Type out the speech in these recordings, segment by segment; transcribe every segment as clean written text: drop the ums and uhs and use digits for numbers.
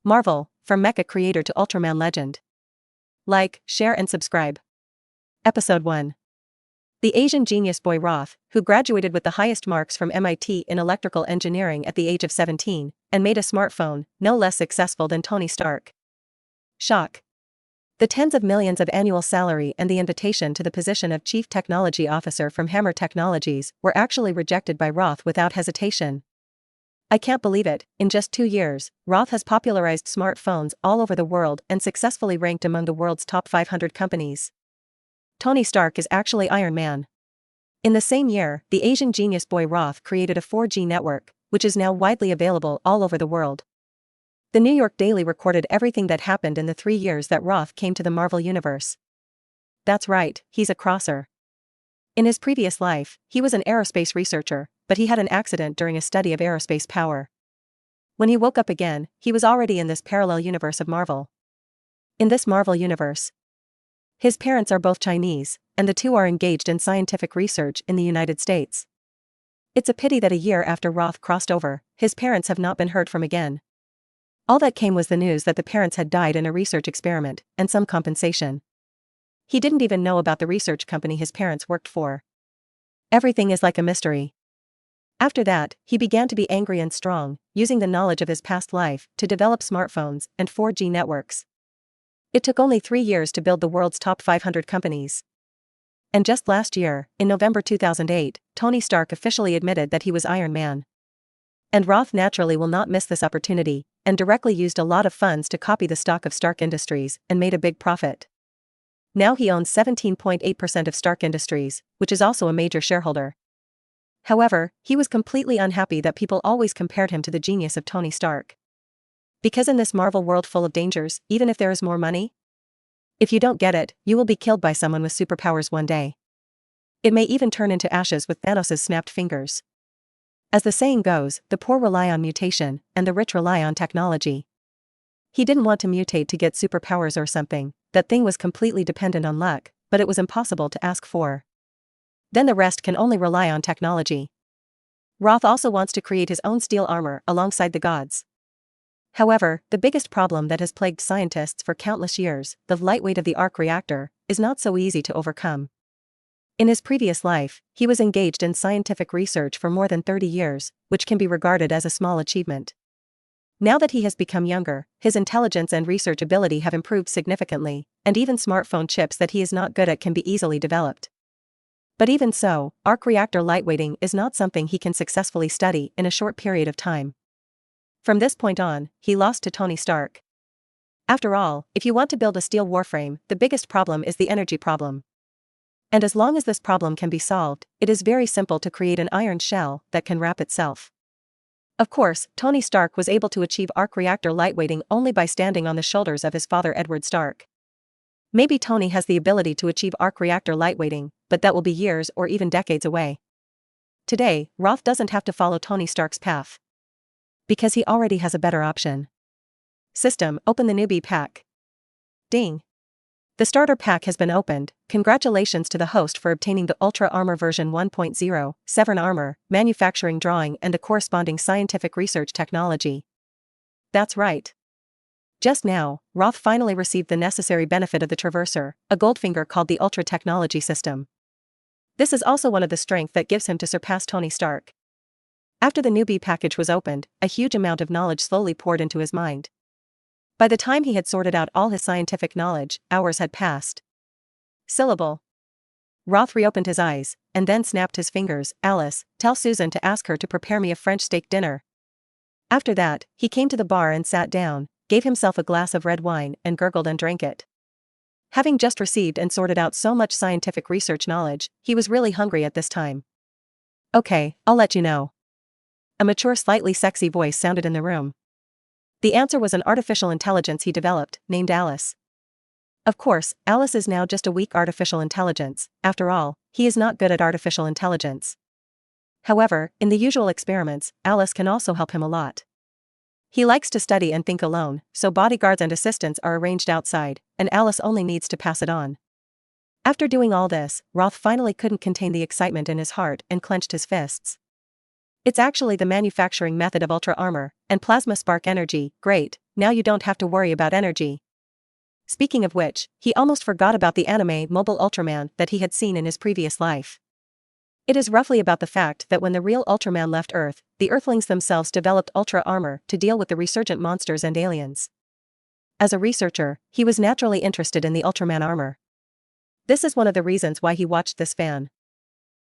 Marvel, from Mecha creator to Ultraman legend. Like, share and subscribe. Episode 1. The Asian genius boy Roth, who graduated with the highest marks from MIT in electrical engineering at the age of 17, and made a smartphone, no less successful than Tony Stark. Shock. The tens of millions of annual salary and the invitation to the position of Chief Technology Officer from Hammer Technologies were actually rejected by Roth without hesitation. I can't believe it, in just 2 years, Roth has popularized smartphones all over the world and successfully ranked among the world's top 500 companies. Tony Stark is actually Iron Man. In the same year, the Asian genius boy Roth created a 4G network, which is now widely available all over the world. The New York Daily recorded everything that happened in the 3 years that Roth came to the Marvel Universe. That's right, he's a crosser. In his previous life, he was an aerospace researcher, but he had an accident during a study of aerospace power. When he woke up again, he was already in this parallel universe of Marvel. In this Marvel universe, his parents are both Chinese, and the two are engaged in scientific research in the United States. It's a pity that a year after Roth crossed over, his parents have not been heard from again. All that came was the news that the parents had died in a research experiment, and some compensation. He didn't even know about the research company his parents worked for. Everything is like a mystery. After that, he began to be angry and strong, using the knowledge of his past life to develop smartphones and 4G networks. It took only 3 years to build the world's top 500 companies. And just last year, in November 2008, Tony Stark officially admitted that he was Iron Man. And Roth naturally will not miss this opportunity, and directly used a lot of funds to copy the stock of Stark Industries and made a big profit. Now he owns 17.8% of Stark Industries, which is also a major shareholder. However, he was completely unhappy that people always compared him to the genius of Tony Stark. Because in this Marvel world full of dangers, even if there is more money, if you don't get it, you will be killed by someone with superpowers one day. It may even turn into ashes with Thanos' snapped fingers. As the saying goes, the poor rely on mutation, and the rich rely on technology. He didn't want to mutate to get superpowers or something, that thing was completely dependent on luck, but it was impossible to ask for. Then the rest can only rely on technology. Roth also wants to create his own steel armor alongside the gods. However, the biggest problem that has plagued scientists for countless years, the lightweight of the arc reactor, is not so easy to overcome. In his previous life, he was engaged in scientific research for more than 30 years, which can be regarded as a small achievement. Now that he has become younger, his intelligence and research ability have improved significantly, and even smartphone chips that he is not good at can be easily developed. But even so, arc reactor lightweighting is not something he can successfully study in a short period of time. From this point on, he lost to Tony Stark. After all, if you want to build a steel warframe, the biggest problem is the energy problem. And as long as this problem can be solved, it is very simple to create an iron shell that can wrap itself. Of course, Tony Stark was able to achieve arc reactor lightweighting only by standing on the shoulders of his father Edward Stark. Maybe Tony has the ability to achieve arc reactor lightweighting, but that will be years or even decades away. Today, Roth doesn't have to follow Tony Stark's path, because he already has a better option. System, open the newbie pack. Ding. The starter pack has been opened. Congratulations to the host for obtaining the Ultra Armor version 1.0, Saiwen Armor, manufacturing drawing and the corresponding scientific research technology. That's right. Just now, Roth finally received the necessary benefit of the Traverser, a Goldfinger called the Ultra Technology System. This is also one of the strengths that gives him to surpass Tony Stark. After the newbie package was opened, a huge amount of knowledge slowly poured into his mind. By the time he had sorted out all his scientific knowledge, hours had passed. Syllable. Roth reopened his eyes, and then snapped his fingers. Alice, tell Susan to ask her to prepare me a French steak dinner. After that, he came to the bar and sat down, gave himself a glass of red wine and gurgled and drank it. Having just received and sorted out so much scientific research knowledge, he was really hungry at this time. Okay, I'll let you know. A mature, slightly sexy voice sounded in the room. The answer was an artificial intelligence he developed, named Alice. Of course, Alice is now just a weak artificial intelligence. After all, he is not good at artificial intelligence. However, in the usual experiments, Alice can also help him a lot. He likes to study and think alone, so bodyguards and assistants are arranged outside, and Alice only needs to pass it on. After doing all this, Roth finally couldn't contain the excitement in his heart and clenched his fists. It's actually the manufacturing method of Ultra Armor, and plasma spark energy. Great, now you don't have to worry about energy. Speaking of which, he almost forgot about the anime Mobile Ultraman that he had seen in his previous life. It is roughly about the fact that when the real Ultraman left Earth, the Earthlings themselves developed Ultra Armor to deal with the resurgent monsters and aliens. As a researcher, he was naturally interested in the Ultraman armor. This is one of the reasons why he watched this fan.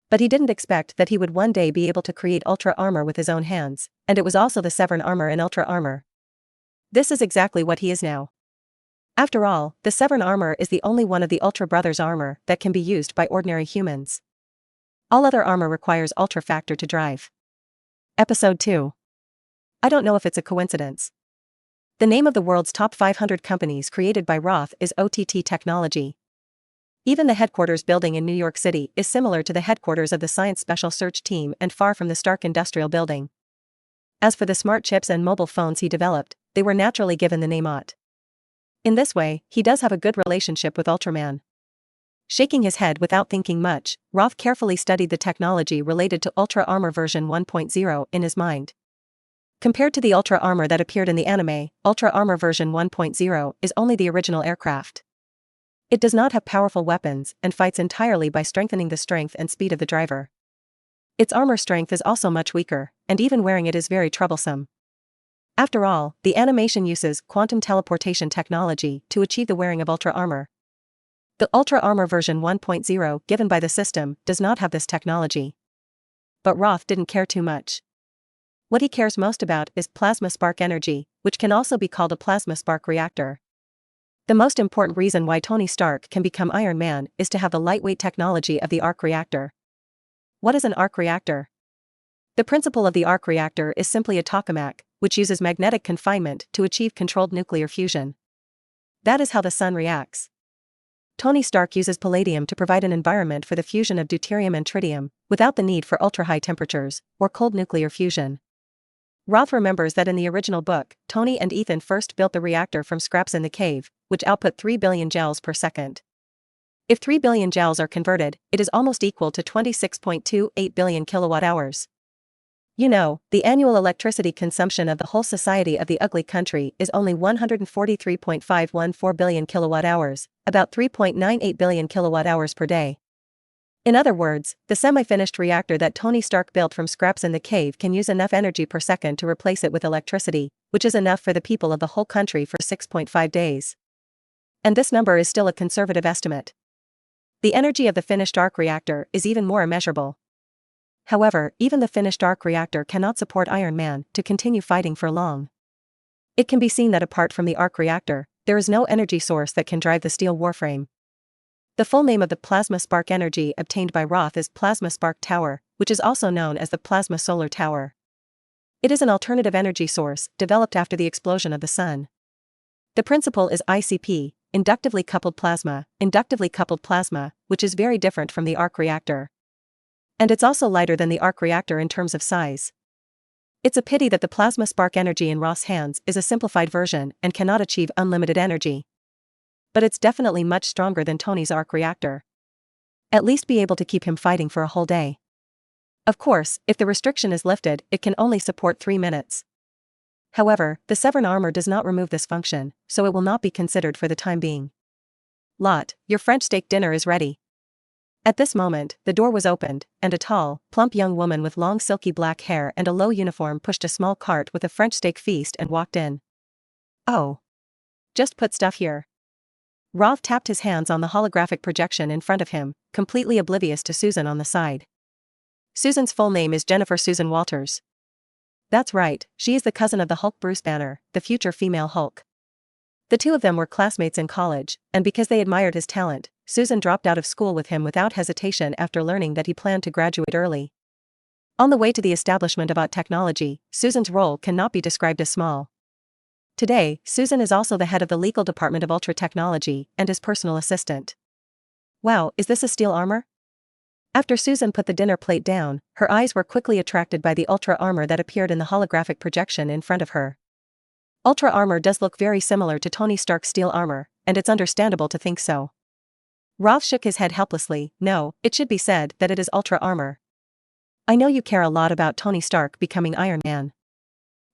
But he didn't expect that he would one day be able to create Ultra Armor with his own hands, and it was also the Saiwen Armor in Ultra Armor. This is exactly what he is now. After all, the Saiwen Armor is the only one of the Ultra Brothers armor that can be used by ordinary humans. All other armor requires Ultra Factor to drive. Episode 2. I don't know if it's a coincidence. The name of the world's top 500 companies created by Roth is OTT Technology. Even the headquarters building in New York City is similar to the headquarters of the Science Special Search Team and far from the Stark Industrial Building. As for the smart chips and mobile phones he developed, they were naturally given the name OT. In this way, he does have a good relationship with Ultraman. Shaking his head without thinking much, Roth carefully studied the technology related to Ultra Armor version 1.0 in his mind. Compared to the Ultra Armor that appeared in the anime, Ultra Armor version 1.0 is only the original aircraft. It does not have powerful weapons and fights entirely by strengthening the strength and speed of the driver. Its armor strength is also much weaker, and even wearing it is very troublesome. After all, the animation uses quantum teleportation technology to achieve the wearing of Ultra Armor. The Ultra Armor version 1.0 given by the system does not have this technology. But Roth didn't care too much. What he cares most about is plasma spark energy, which can also be called a plasma spark reactor. The most important reason why Tony Stark can become Iron Man is to have the lightweight technology of the arc reactor. What is an arc reactor? The principle of the arc reactor is simply a tokamak, which uses magnetic confinement to achieve controlled nuclear fusion. That is how the sun reacts. Tony Stark uses palladium to provide an environment for the fusion of deuterium and tritium, without the need for ultra-high temperatures, or cold nuclear fusion. Roth remembers that in the original book, Tony and Ethan first built the reactor from scraps in the cave, which output 3 billion joules per second. If 3 billion joules are converted, it is almost equal to 26.28 billion kilowatt-hours. You know, the annual electricity consumption of the whole society of the ugly country is only 143.514 billion kilowatt-hours, about 3.98 billion kilowatt-hours per day. In other words, the semi-finished reactor that Tony Stark built from scraps in the cave can use enough energy per second to replace it with electricity, which is enough for the people of the whole country for 6.5 days. And this number is still a conservative estimate. The energy of the finished arc reactor is even more immeasurable. However, even the finished arc reactor cannot support Iron Man to continue fighting for long. It can be seen that apart from the arc reactor, there is no energy source that can drive the steel warframe. The full name of the plasma spark energy obtained by Roth is Plasma Spark Tower, which is also known as the Plasma Solar Tower. It is an alternative energy source developed after the explosion of the sun. The principle is ICP, inductively coupled plasma, which is very different from the arc reactor. And it's also lighter than the arc reactor in terms of size. It's a pity that the plasma spark energy in Roth's hands is a simplified version and cannot achieve unlimited energy. But it's definitely much stronger than Tony's arc reactor. At least be able to keep him fighting for a whole day. Of course, if the restriction is lifted, it can only support 3 minutes. However, the Saiwen Armor does not remove this function, so it will not be considered for the time being. Lot, your French steak dinner is ready. At this moment, the door was opened, and a tall, plump young woman with long silky black hair and a low uniform pushed a small cart with a French steak feast and walked in. Oh. Just put stuff here. Roth tapped his hands on the holographic projection in front of him, completely oblivious to Susan on the side. Susan's full name is Jennifer Susan Walters. That's right, she is the cousin of the Hulk Bruce Banner, the future female Hulk. The two of them were classmates in college, and because they admired his talent, Susan dropped out of school with him without hesitation after learning that he planned to graduate early. On the way to the establishment of OT technology, Susan's role cannot be described as small. Today, Susan is also the head of the legal department of Ultra Technology and his personal assistant. Wow, is this a steel armor? After Susan put the dinner plate down, her eyes were quickly attracted by the Ultra Armor that appeared in the holographic projection in front of her. Ultra Armor does look very similar to Tony Stark's steel armor, and it's understandable to think so. Roth shook his head helplessly. No, it should be said that it is Ultra Armor. I know you care a lot about Tony Stark becoming Iron Man.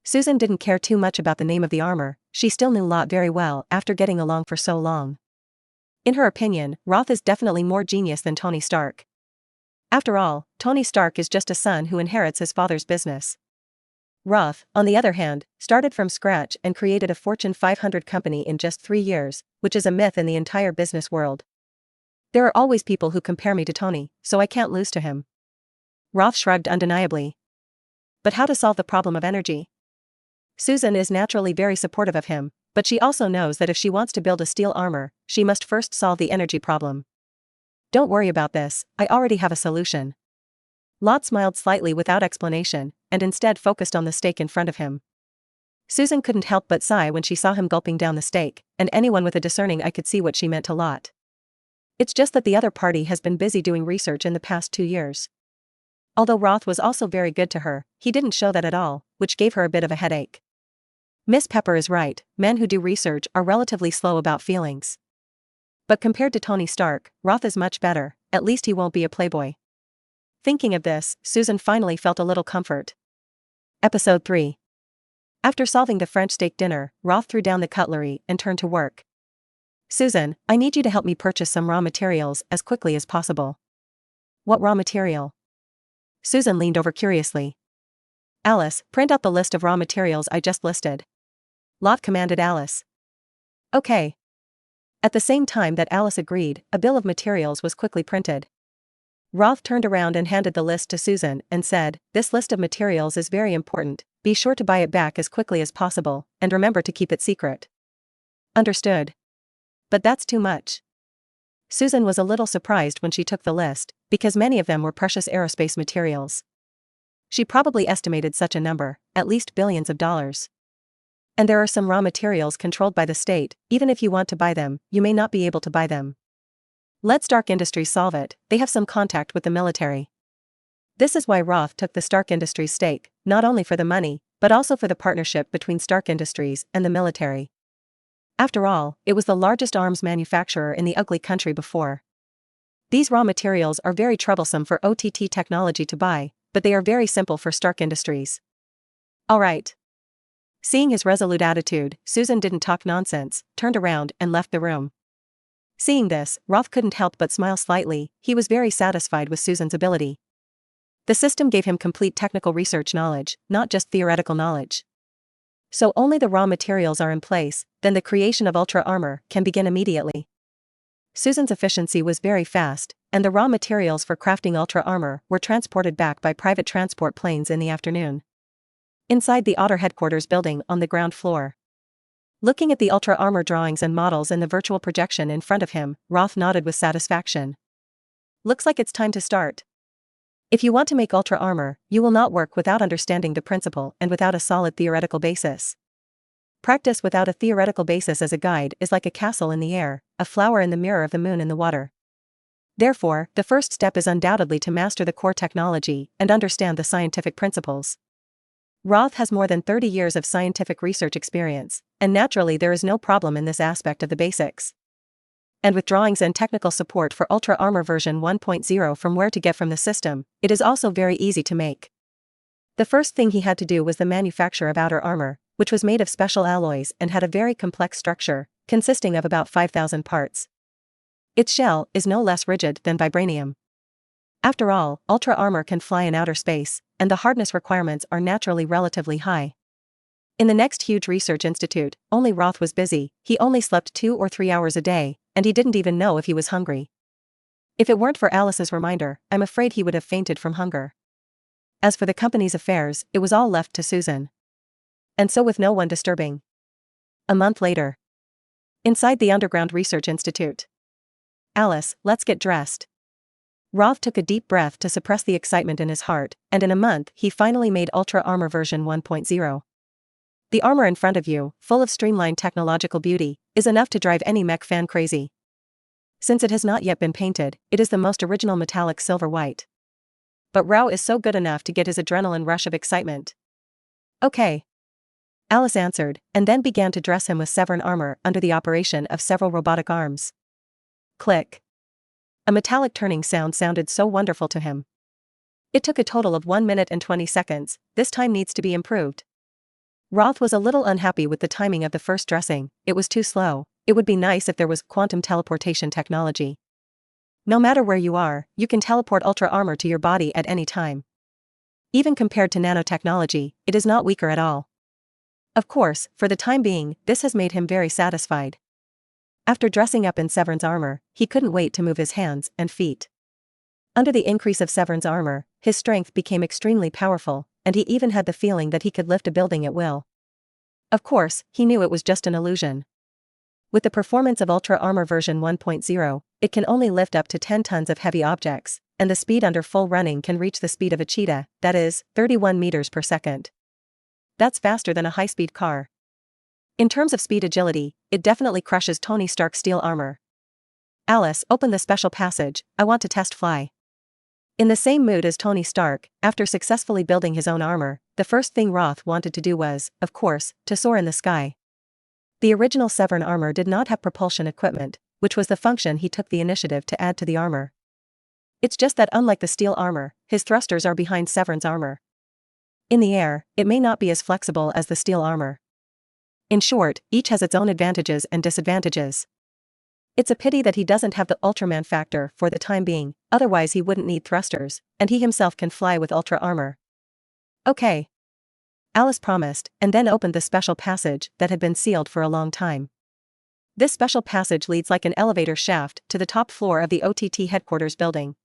Susan didn't care too much about the name of the armor, she still knew Lot very well after getting along for so long. In her opinion, Roth is definitely more genius than Tony Stark. After all, Tony Stark is just a son who inherits his father's business. Roth, on the other hand, started from scratch and created a Fortune 500 company in just 3 years, which is a myth in the entire business world. There are always people who compare me to Tony, so I can't lose to him. Roth shrugged undeniably. But how to solve the problem of energy? Susan is naturally very supportive of him, but she also knows that if she wants to build a steel armor, she must first solve the energy problem. Don't worry about this, I already have a solution. Lot smiled slightly without explanation, and instead focused on the steak in front of him. Susan couldn't help but sigh when she saw him gulping down the steak, and anyone with a discerning eye could see what she meant to Lot. It's just that the other party has been busy doing research in the past 2 years. Although Roth was also very good to her, he didn't show that at all, which gave her a bit of a headache. Miss Pepper is right, men who do research are relatively slow about feelings. But compared to Tony Stark, Roth is much better, at least he won't be a playboy. Thinking of this, Susan finally felt a little comfort. Episode 3. After solving the French steak dinner, Roth threw down the cutlery and turned to work. Susan, I need you to help me purchase some raw materials as quickly as possible. What raw material? Susan leaned over curiously. Alice, print out the list of raw materials I just listed. Lot commanded Alice. Okay. At the same time that Alice agreed, a bill of materials was quickly printed. Roth turned around and handed the list to Susan and said, "This list of materials is very important, be sure to buy it back as quickly as possible, and remember to keep it secret." Understood. But that's too much. Susan was a little surprised when she took the list, because many of them were precious aerospace materials. She probably estimated such a number, at least billions of dollars. And there are some raw materials controlled by the state, even if you want to buy them, you may not be able to buy them. Let Stark Industries solve it, they have some contact with the military. This is why Roth took the Stark Industries stake, not only for the money, but also for the partnership between Stark Industries and the military. After all, it was the largest arms manufacturer in the ugly country before. These raw materials are very troublesome for OTT technology to buy, but they are very simple for Stark Industries. All right. Seeing his resolute attitude, Susan didn't talk nonsense, turned around and left the room. Seeing this, Roth couldn't help but smile slightly, he was very satisfied with Susan's ability. The system gave him complete technical research knowledge, not just theoretical knowledge. So only the raw materials are in place, then the creation of Ultra Armor can begin immediately. Susan's efficiency was very fast, and the raw materials for crafting Ultra Armor were transported back by private transport planes in the afternoon. Inside the Otter headquarters building on the ground floor. Looking at the Ultra Armor drawings and models in the virtual projection in front of him, Roth nodded with satisfaction. Looks like it's time to start. If you want to make Ultra Armor, you will not work without understanding the principle and without a solid theoretical basis. Practice without a theoretical basis as a guide is like a castle in the air, a flower in the mirror of the moon in the water. Therefore, the first step is undoubtedly to master the core technology and understand the scientific principles. Roth has more than 30 years of scientific research experience, and naturally there is no problem in this aspect of the basics. And with drawings and technical support for Ultra Armor version 1.0 from where to get from the system, it is also very easy to make. The first thing he had to do was the manufacture of outer armor, which was made of special alloys and had a very complex structure, consisting of about 5,000 parts. Its shell is no less rigid than vibranium. After all, Ultra Armor can fly in outer space, and the hardness requirements are naturally relatively high. In the next huge research institute, only Roth was busy, he only slept 2 or 3 hours a day, and he didn't even know if he was hungry. If it weren't for Alice's reminder, I'm afraid he would have fainted from hunger. As for the company's affairs, it was all left to Susan. And so with no one disturbing. A month later. Inside the Underground Research Institute. Alice, let's get dressed. Roth took a deep breath to suppress the excitement in his heart, and in a month he finally made Ultra Armor version 1.0. The armor in front of you, full of streamlined technological beauty, is enough to drive any mech fan crazy. Since it has not yet been painted, it is the most original metallic silver white. But Rao is so good enough to get his adrenaline rush of excitement. Okay. Alice answered, and then began to dress him with Saiwen armor under the operation of several robotic arms. Click. A metallic turning sound sounded so wonderful to him. It took a total of 1 minute and 20 seconds, this time needs to be improved. Roth was a little unhappy with the timing of the first dressing, it was too slow. It would be nice if there was quantum teleportation technology. No matter where you are, you can teleport Ultra Armor to your body at any time. Even compared to nanotechnology, it is not weaker at all. Of course, for the time being, this has made him very satisfied. After dressing up in Saiwen's armor, he couldn't wait to move his hands and feet. Under the increase of Saiwen's armor, his strength became extremely powerful, and he even had the feeling that he could lift a building at will. Of course, he knew it was just an illusion. With the performance of Ultra Armor version 1.0, it can only lift up to 10 tons of heavy objects, and the speed under full running can reach the speed of a cheetah, that is, 31 meters per second. That's faster than a high-speed car. In terms of speed agility, it definitely crushes Tony Stark's steel armor. Alice, open the special passage, I want to test fly. In the same mood as Tony Stark, after successfully building his own armor, the first thing Roth wanted to do was, of course, to soar in the sky. The original Saiwen armor did not have propulsion equipment, which was the function he took the initiative to add to the armor. It's just that unlike the steel armor, his thrusters are behind Saiwen's armor. In the air, it may not be as flexible as the steel armor. In short, each has its own advantages and disadvantages. It's a pity that he doesn't have the Ultraman factor for the time being, otherwise he wouldn't need thrusters, and he himself can fly with Ultra armor. Okay. Alice promised, and then opened the special passage that had been sealed for a long time. This special passage leads like an elevator shaft to the top floor of the OTT headquarters building.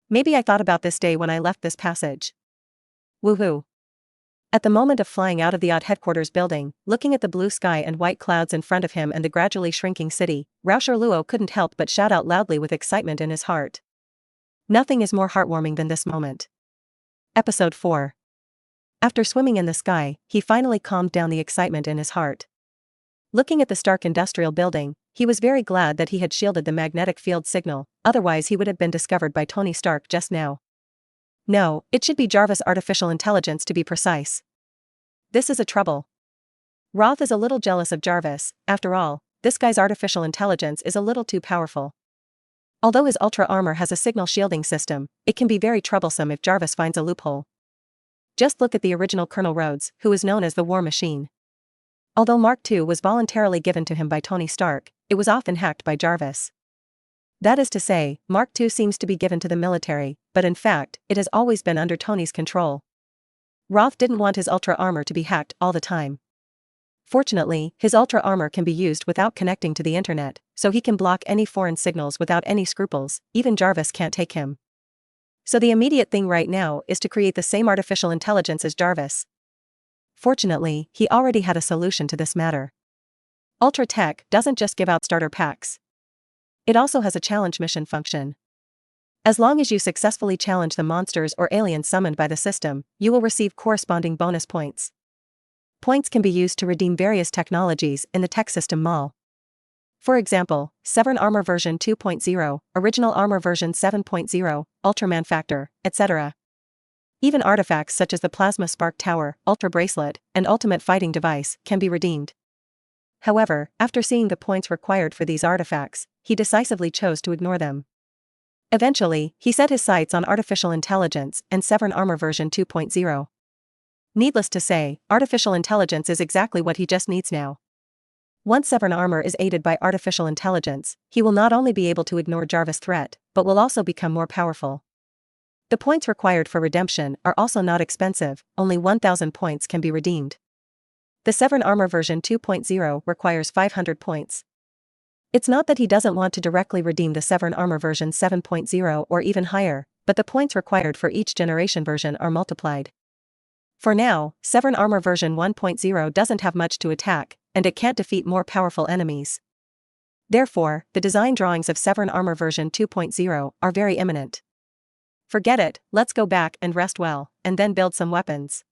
Maybe I thought about this day when I left this passage. Woohoo. At the moment of flying out of the OTT headquarters building, looking at the blue sky and white clouds in front of him and the gradually shrinking city, Rauscher Luo couldn't help but shout out loudly with excitement in his heart. Nothing is more heartwarming than this moment. Episode 4. After swimming in the sky, he finally calmed down the excitement in his heart. Looking at the Stark Industrial Building, he was very glad that he had shielded the magnetic field signal, otherwise he would have been discovered by Tony Stark just now. No, it should be Jarvis Artificial Intelligence to be precise. This is a trouble. Roth is a little jealous of Jarvis, after all, this guy's artificial intelligence is a little too powerful. Although his Ultra Armor has a signal shielding system, it can be very troublesome if Jarvis finds a loophole. Just look at the original Colonel Rhodes, who is known as the War Machine. Although Mark II was voluntarily given to him by Tony Stark, it was often hacked by Jarvis. That is to say, Mark II seems to be given to the military, but in fact, it has always been under Tony's control. Roth didn't want his Ultra Armor to be hacked all the time. Fortunately, his Ultra Armor can be used without connecting to the internet, so he can block any foreign signals without any scruples, even Jarvis can't take him. So the immediate thing right now is to create the same artificial intelligence as Jarvis. Fortunately, he already had a solution to this matter. Ultra Tech doesn't just give out starter packs. It also has a challenge mission function. As long as you successfully challenge the monsters or aliens summoned by the system, you will receive corresponding bonus points. Points can be used to redeem various technologies in the Tech System Mall. For example, Saiwen Armor version 2.0, Original Armor version 7.0, Ultraman Factor, etc. Even artifacts such as the Plasma Spark Tower, Ultra Bracelet, and Ultimate Fighting Device can be redeemed. However, after seeing the points required for these artifacts, he decisively chose to ignore them. Eventually, he set his sights on artificial intelligence and Saiwen Armor version 2.0. Needless to say, artificial intelligence is exactly what he just needs now. Once Saiwen Armor is aided by artificial intelligence, he will not only be able to ignore Jarvis' threat, but will also become more powerful. The points required for redemption are also not expensive, only 1,000 points can be redeemed. The Saiwen Armor version 2.0 requires 500 points. It's not that he doesn't want to directly redeem the Saiwen Armor version 7.0 or even higher, but the points required for each generation version are multiplied. For now, Saiwen Armor version 1.0 doesn't have much to attack, and it can't defeat more powerful enemies. Therefore, the design drawings of Saiwen Armor version 2.0 are very imminent. Forget it, let's go back and rest well, and then build some weapons.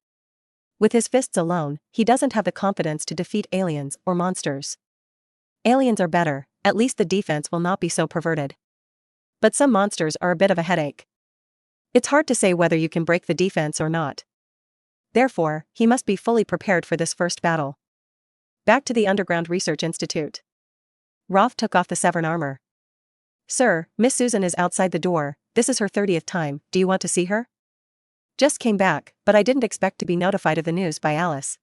With his fists alone, he doesn't have the confidence to defeat aliens or monsters. Aliens are better, at least the defense will not be so perverted. But some monsters are a bit of a headache. It's hard to say whether you can break the defense or not. Therefore, he must be fully prepared for this first battle. Back to the Underground Research Institute. Roth took off the Saiwen Armor. Sir, Miss Susan is outside the door, this is her 30th time, do you want to see her? Just came back, but I didn't expect to be notified of the news by Alice.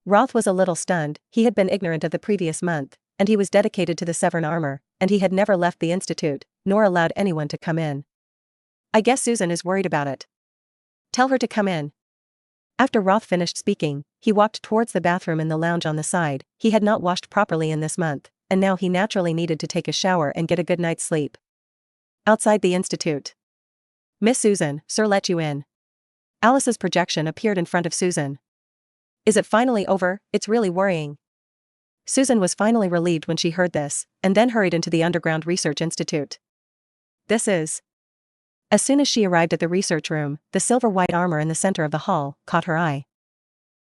Roth was a little stunned. He had been ignorant of the previous month, and he was dedicated to the Saiwen Armor, and he had never left the institute, nor allowed anyone to come in. I guess Susan is worried about it. Tell her to come in. After Roth finished speaking, he walked towards the bathroom in the lounge on the side. He had not washed properly in this month, and now he naturally needed to take a shower and get a good night's sleep. Outside the institute. Miss Susan, sir, let you in. Alice's projection appeared in front of Susan. Is it finally over? It's really worrying. Susan was finally relieved when she heard this, and then hurried into the Underground Research Institute. This is. As soon as she arrived at the research room, the silver-white armor in the center of the hall caught her eye.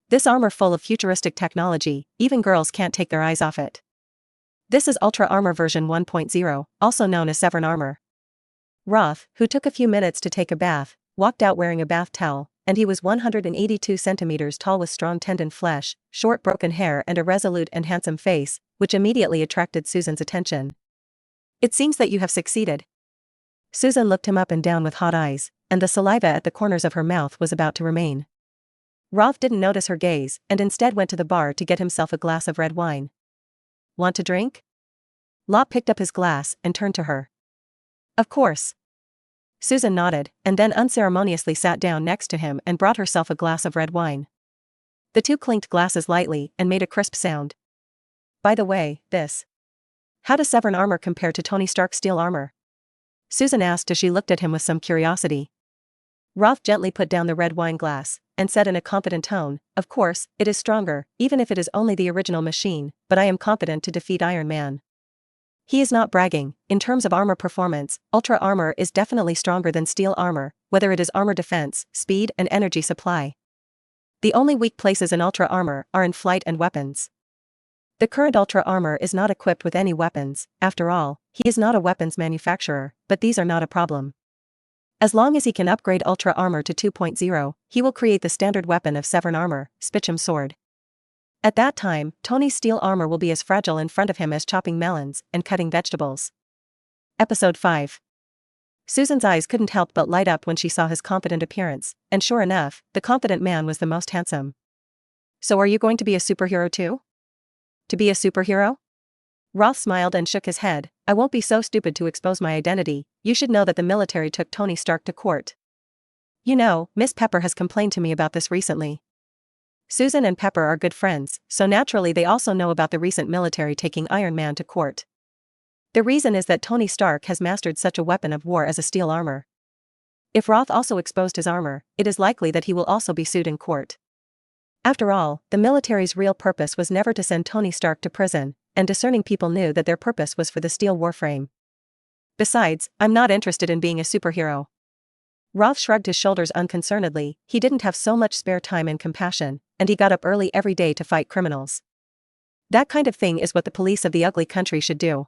This armor full of futuristic technology, even girls can't take their eyes off it. This is Ultra Armor version 1.0, also known as Saiwen Armor. Roth, who took a few minutes to take a bath, walked out wearing a bath towel, and he was 182 centimeters tall with strong tendon flesh, short broken hair and a resolute and handsome face, which immediately attracted Susan's attention. It seems that you have succeeded. Susan looked him up and down with hot eyes, and the saliva at the corners of her mouth was about to remain. Roth didn't notice her gaze, and instead went to the bar to get himself a glass of red wine. Want to drink? Lot picked up his glass and turned to her. Of course. Susan nodded, and then unceremoniously sat down next to him and brought herself a glass of red wine. The two clinked glasses lightly and made a crisp sound. By the way, this. How does Saiwen Armor compare to Tony Stark's steel armor? Susan asked as she looked at him with some curiosity. Roth gently put down the red wine glass, and said in a confident tone, of course, it is stronger, even if it is only the original machine, but I am confident to defeat Iron Man. He is not bragging. In terms of armor performance, Ultra Armor is definitely stronger than steel armor, whether it is armor defense, speed and energy supply. The only weak places in Ultra Armor are in flight and weapons. The current Ultra Armor is not equipped with any weapons. After all, he is not a weapons manufacturer, but these are not a problem. As long as he can upgrade Ultra Armor to 2.0, he will create the standard weapon of Saiwen Armor, Spitchum Sword. At that time, Tony's steel armor will be as fragile in front of him as chopping melons and cutting vegetables. Episode 5. Susan's eyes couldn't help but light up when she saw his confident appearance, and sure enough, the confident man was the most handsome. So are you going to be a superhero too? To be a superhero? Roth smiled and shook his head. I won't be so stupid to expose my identity. You should know that the military took Tony Stark to court. You know, Miss Pepper has complained to me about this recently. Susan and Pepper are good friends, so naturally they also know about the recent military taking Iron Man to court. The reason is that Tony Stark has mastered such a weapon of war as a steel armor. If Roth also exposed his armor, it is likely that he will also be sued in court. After all, the military's real purpose was never to send Tony Stark to prison, and discerning people knew that their purpose was for the steel warframe. Besides, I'm not interested in being a superhero. Roth shrugged his shoulders unconcernedly. He didn't have so much spare time and compassion, and he got up early every day to fight criminals. That kind of thing is what the police of the ugly country should do.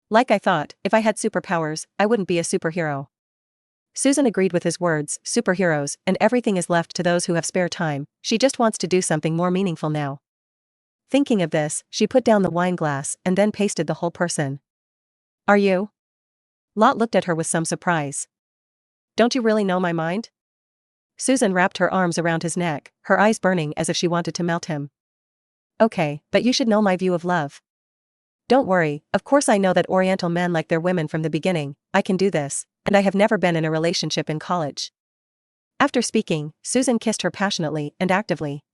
Like I thought, if I had superpowers, I wouldn't be a superhero. Susan agreed with his words, superheroes, and everything is left to those who have spare time. She just wants to do something more meaningful now. Thinking of this, she put down the wine glass and then pasted the whole person. Are you? Lot looked at her with some surprise. Don't you really know my mind? Susan wrapped her arms around his neck, her eyes burning as if she wanted to melt him. Okay, but you should know my view of love. Don't worry, of course I know that Oriental men like their women from the beginning. I can do this, and I have never been in a relationship in college. After speaking, Susan kissed her passionately and actively.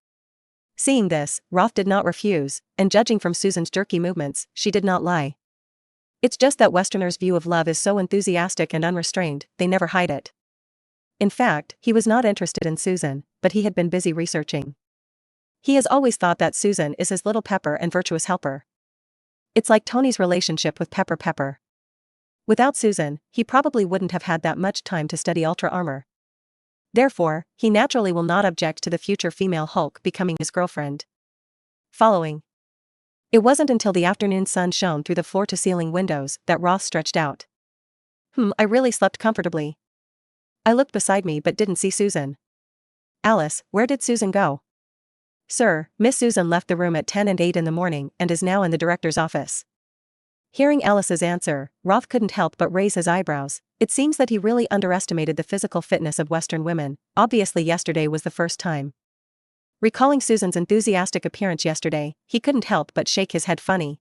Seeing this, Roth did not refuse, and judging from Susan's jerky movements, she did not lie. It's just that Westerners' view of love is so enthusiastic and unrestrained, they never hide it. In fact, he was not interested in Susan, but he had been busy researching. He has always thought that Susan is his little pepper and virtuous helper. It's like Tony's relationship with Pepper. Without Susan, he probably wouldn't have had that much time to study Ultra Armor. Therefore, he naturally will not object to the future female Hulk becoming his girlfriend. Following. It wasn't until the afternoon sun shone through the floor-to-ceiling windows that Roth stretched out. I really slept comfortably. I looked beside me but didn't see Susan. Alice, where did Susan go? Sir, Miss Susan left the room at 10 and 8 in the morning and is now in the director's office. Hearing Alice's answer, Roth couldn't help but raise his eyebrows. It seems that he really underestimated the physical fitness of Western women. Obviously yesterday was the first time. Recalling Susan's enthusiastic appearance yesterday, he couldn't help but shake his head funny.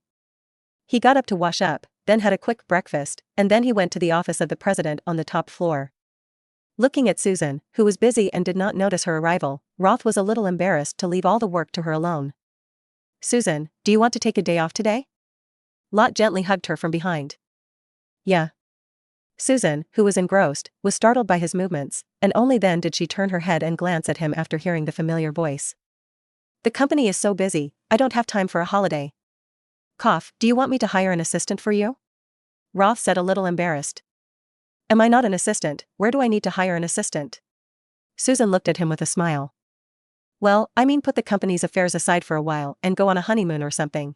He got up to wash up, then had a quick breakfast, and then he went to the office of the president on the top floor. Looking at Susan, who was busy and did not notice her arrival, Roth was a little embarrassed to leave all the work to her alone. "Susan, do you want to take a day off today?" Lot gently hugged her from behind. "Yeah." Susan, who was engrossed, was startled by his movements, and only then did she turn her head and glance at him after hearing the familiar voice. "The company is so busy, I don't have time for a holiday." "Cough, do you want me to hire an assistant for you?" Roth said, a little embarrassed. "Am I not an assistant? Where do I need to hire an assistant?" Susan looked at him with a smile. "Well, I mean put the company's affairs aside for a while and go on a honeymoon or something."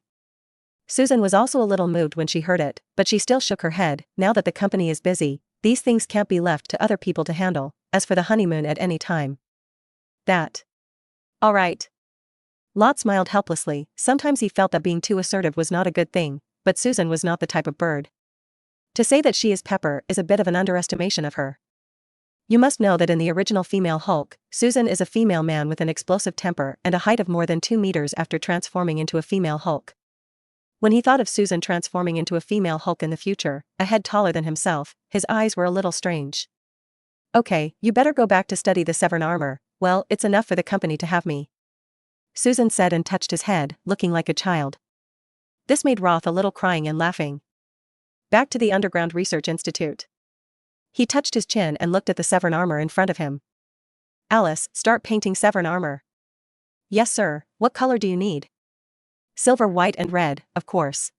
Susan was also a little moved when she heard it, but she still shook her head. Now that the company is busy, these things can't be left to other people to handle. As for the honeymoon at any time. All right. Lot smiled helplessly. Sometimes he felt that being too assertive was not a good thing, but Susan was not the type of bird. To say that she is Pepper is a bit of an underestimation of her. You must know that in the original female Hulk, Susan is a female man with an explosive temper and a height of more than 2 meters after transforming into a female Hulk. When he thought of Susan transforming into a female Hulk in the future, a head taller than himself, his eyes were a little strange. "Okay, you better go back to study the Saiwen Armor. Well, it's enough for the company to have me," Susan said and touched his head, looking like a child. This made Roth a little crying and laughing. Back to the Underground Research Institute. He touched his chin and looked at the Saiwen Armor in front of him. "Alice, start painting Saiwen Armor." "Yes sir, what color do you need?" "Silver, white and red, of course."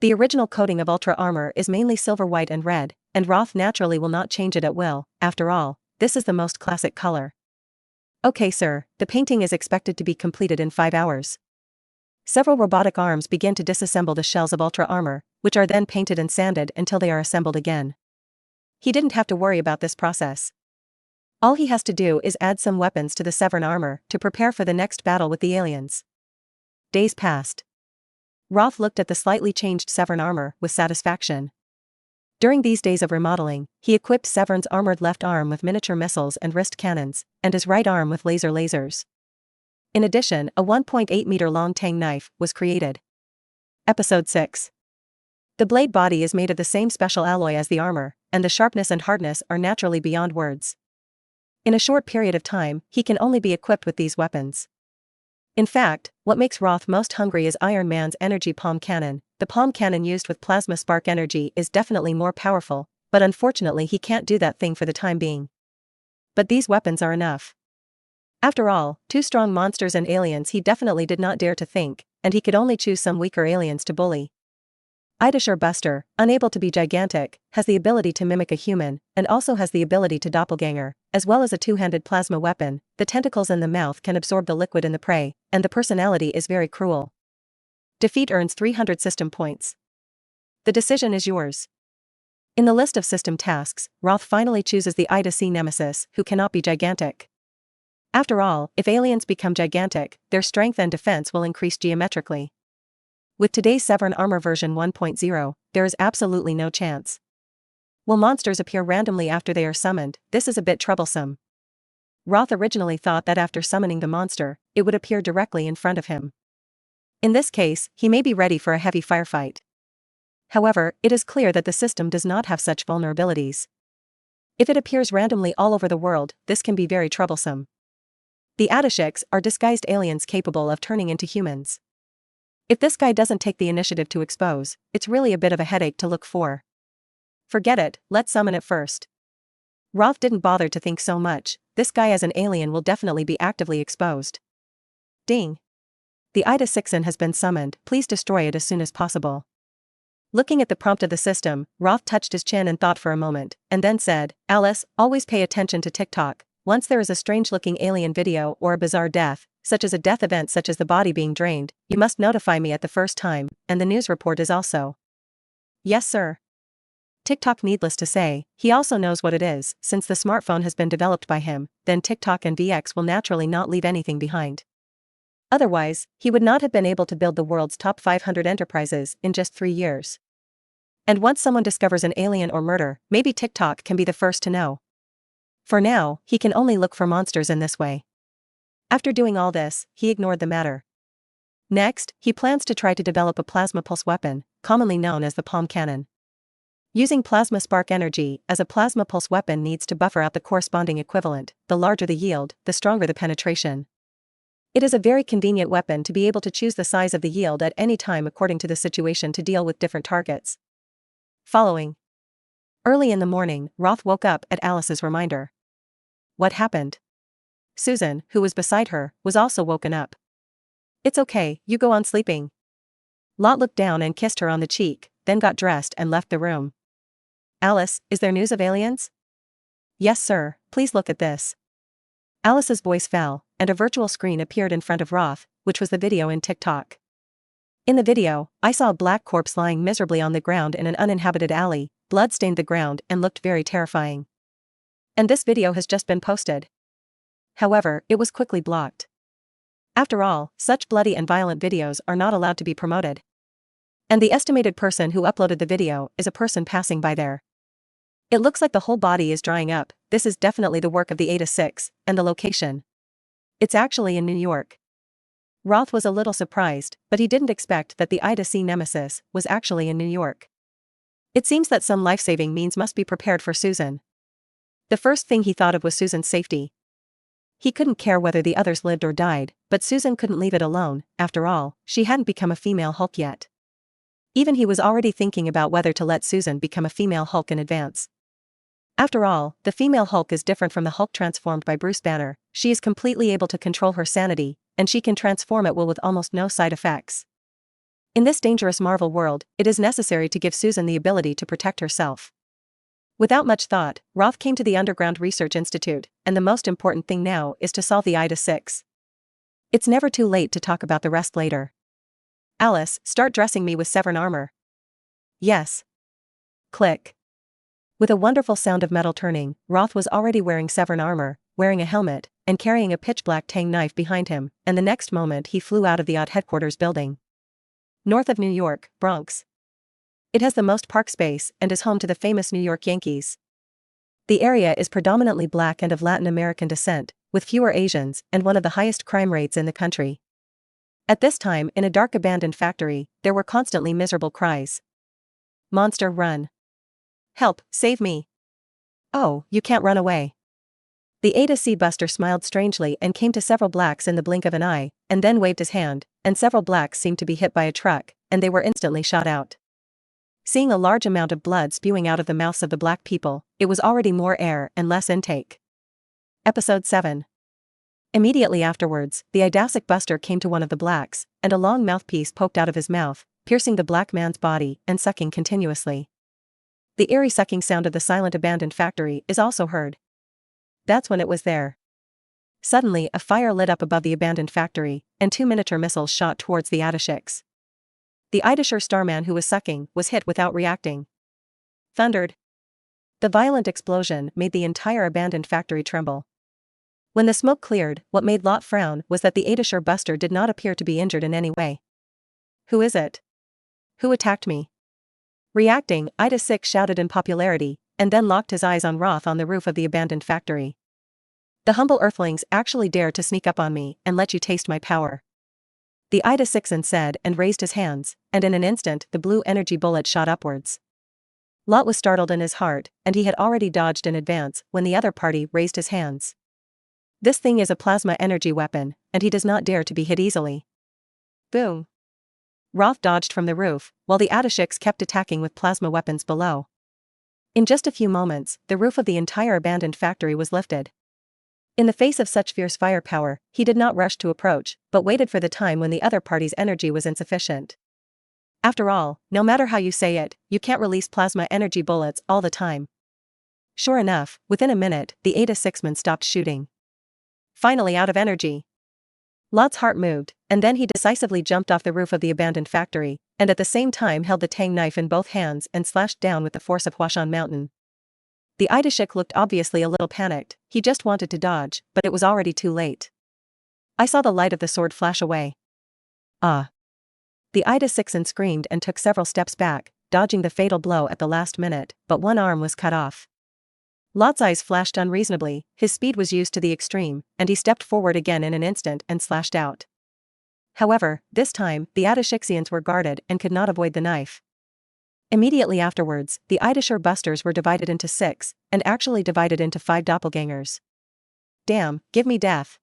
The original coating of Ultra Armor is mainly silver, white and red, and Roth naturally will not change it at will. After all, this is the most classic color. "Okay sir, the painting is expected to be completed in 5 hours." Several robotic arms begin to disassemble the shells of Ultra Armor, which are then painted and sanded until they are assembled again. He didn't have to worry about this process. All he has to do is add some weapons to the Saiwen Armor to prepare for the next battle with the aliens. Days passed. Roth looked at the slightly changed Saiwen Armor with satisfaction. During these days of remodeling, he equipped Saiwen's armored left arm with miniature missiles and wrist cannons, and his right arm with lasers. In addition, a 1.8-meter-long tang knife was created. Episode 6. The blade body is made of the same special alloy as the armor, and the sharpness and hardness are naturally beyond words. In a short period of time, he can only be equipped with these weapons. In fact, what makes Roth most hungry is Iron Man's energy palm cannon. The palm cannon used with plasma spark energy is definitely more powerful, but unfortunately he can't do that thing for the time being. But these weapons are enough. After all, 2 strong monsters and aliens he definitely did not dare to think, and he could only choose some weaker aliens to bully. Ultrabuster, unable to be gigantic, has the ability to mimic a human, and also has the ability to doppelganger, as well as a 2-handed plasma weapon. The tentacles in the mouth can absorb the liquid in the prey, and the personality is very cruel. Defeat earns 300 system points. The decision is yours. In the list of system tasks, Roth finally chooses the I-C nemesis, who cannot be gigantic. After all, if aliens become gigantic, their strength and defense will increase geometrically. With today's Saiwen Armor version 1.0, there is absolutely no chance. Will monsters appear randomly after they are summoned? This is a bit troublesome. Roth originally thought that after summoning the monster, it would appear directly in front of him. In this case, he may be ready for a heavy firefight. However, it is clear that the system does not have such vulnerabilities. If it appears randomly all over the world, this can be very troublesome. The Adashiks are disguised aliens capable of turning into humans. If this guy doesn't take the initiative to expose, it's really a bit of a headache to look for. Forget it, let's summon it first. Roth didn't bother to think so much. This guy as an alien will definitely be actively exposed. Ding. The Ida-Sixon has been summoned, please destroy it as soon as possible. Looking at the prompt of the system, Roth touched his chin and thought for a moment, and then said, "Alice, always pay attention to TikTok. Once there is a strange-looking alien video or a bizarre death, such as a death event such as the body being drained, you must notify me at the first time, and the news report is also." "Yes sir." TikTok, needless to say, he also knows what it is. Since the smartphone has been developed by him, then TikTok and VX will naturally not leave anything behind. Otherwise, he would not have been able to build the world's top 500 enterprises in just 3 years. And once someone discovers an alien or murder, maybe TikTok can be the first to know. For now, he can only look for monsters in this way. After doing all this, he ignored the matter. Next, he plans to try to develop a plasma pulse weapon, commonly known as the palm cannon. Using plasma spark energy as a plasma pulse weapon needs to buffer out the corresponding equivalent. The larger the yield, the stronger the penetration. It is a very convenient weapon to be able to choose the size of the yield at any time according to the situation to deal with different targets. Following. Early in the morning, Roth woke up at Alice's reminder. What happened? Susan, who was beside her, was also woken up. It's okay, you go on sleeping. Lot looked down and kissed her on the cheek, then got dressed and left the room. Alice, is there news of aliens? Yes, sir, please look at this. Alice's voice fell, and a virtual screen appeared in front of Roth, which was the video in TikTok. In the video, I saw a black corpse lying miserably on the ground in an uninhabited alley, blood stained the ground and looked very terrifying. And this video has just been posted. However, it was quickly blocked. After all, such bloody and violent videos are not allowed to be promoted. And the estimated person who uploaded the video is a person passing by there. It looks like the whole body is drying up. This is definitely the work of the Eta 6, and the location. It's actually in New York. Roth was a little surprised, but he didn't expect that the Eta C nemesis was actually in New York. It seems that some life-saving means must be prepared for Susan. The first thing he thought of was Susan's safety. He couldn't care whether the others lived or died, but Susan couldn't leave it alone. After all, she hadn't become a female Hulk yet. Even he was already thinking about whether to let Susan become a female Hulk in advance. After all, the female Hulk is different from the Hulk transformed by Bruce Banner. She is completely able to control her sanity, and she can transform at will with almost no side effects. In this dangerous Marvel world, it is necessary to give Susan the ability to protect herself. Without much thought, Roth came to the Underground Research Institute, and the most important thing now is to solve the Eta 6. It's never too late to talk about the rest later. Alice, start dressing me with Saiwen Armor. Yes. Click. With a wonderful sound of metal turning, Roth was already wearing Saiwen Armor, wearing a helmet, and carrying a pitch-black tang knife behind him, and the next moment he flew out of the OD headquarters building. North of New York, Bronx. It has the most park space and is home to the famous New York Yankees. The area is predominantly black and of Latin American descent, with fewer Asians and one of the highest crime rates in the country. At this time, in a dark abandoned factory, there were constantly miserable cries. Monster, run. Help, save me. Oh, you can't run away. The Eta C Buster smiled strangely and came to several blacks in the blink of an eye, and then waved his hand, and several blacks seemed to be hit by a truck, and they were instantly shot out. Seeing a large amount of blood spewing out of the mouths of the black people, it was already more air and less intake. Episode 7. Immediately afterwards, the Idasic Buster came to one of the blacks, and a long mouthpiece poked out of his mouth, piercing the black man's body and sucking continuously. The eerie sucking sound of the silent abandoned factory is also heard. That's when it was there. Suddenly, a fire lit up above the abandoned factory, and 2 miniature missiles shot towards the Idashiks. The Idashir Starman who was sucking was hit without reacting. Thundered. The violent explosion made the entire abandoned factory tremble. When the smoke cleared, what made Lot frown was that the Idashir Buster did not appear to be injured in any way. Who is it? Who attacked me? Reacting, Ida 6 shouted in popularity, and then locked his eyes on Roth on the roof of the abandoned factory. The humble earthlings actually dare to sneak up on me and let you taste my power. The Ida 6 said and raised his hands, and in an instant the blue energy bullet shot upwards. Lot was startled in his heart, and he had already dodged in advance when the other party raised his hands. This thing is a plasma energy weapon, and he does not dare to be hit easily. Boom. Roth dodged from the roof, while the Idashiks kept attacking with plasma weapons below. In just a few moments, the roof of the entire abandoned factory was lifted. In the face of such fierce firepower, he did not rush to approach, but waited for the time when the other party's energy was insufficient. After all, no matter how you say it, you can't release plasma energy bullets all the time. Sure enough, within a minute, the Eta 6-man stopped shooting. Finally out of energy. Lot's heart moved, and then he decisively jumped off the roof of the abandoned factory, and at the same time held the tang knife in both hands and slashed down with the force of Huashan Mountain. The Idashik looked obviously a little panicked. He just wanted to dodge, but it was already too late. I saw the light of the sword flash away. Ah. The Ida-6 screamed and took several steps back, dodging the fatal blow at the last minute, but one arm was cut off. Lot's eyes flashed unreasonably, his speed was used to the extreme, and he stepped forward again in an instant and slashed out. However, this time, the Ida-Shixians were guarded and could not avoid the knife. Immediately afterwards, the Ida-Busters were divided into 6, and actually divided into 5 doppelgangers. Damn, give me death.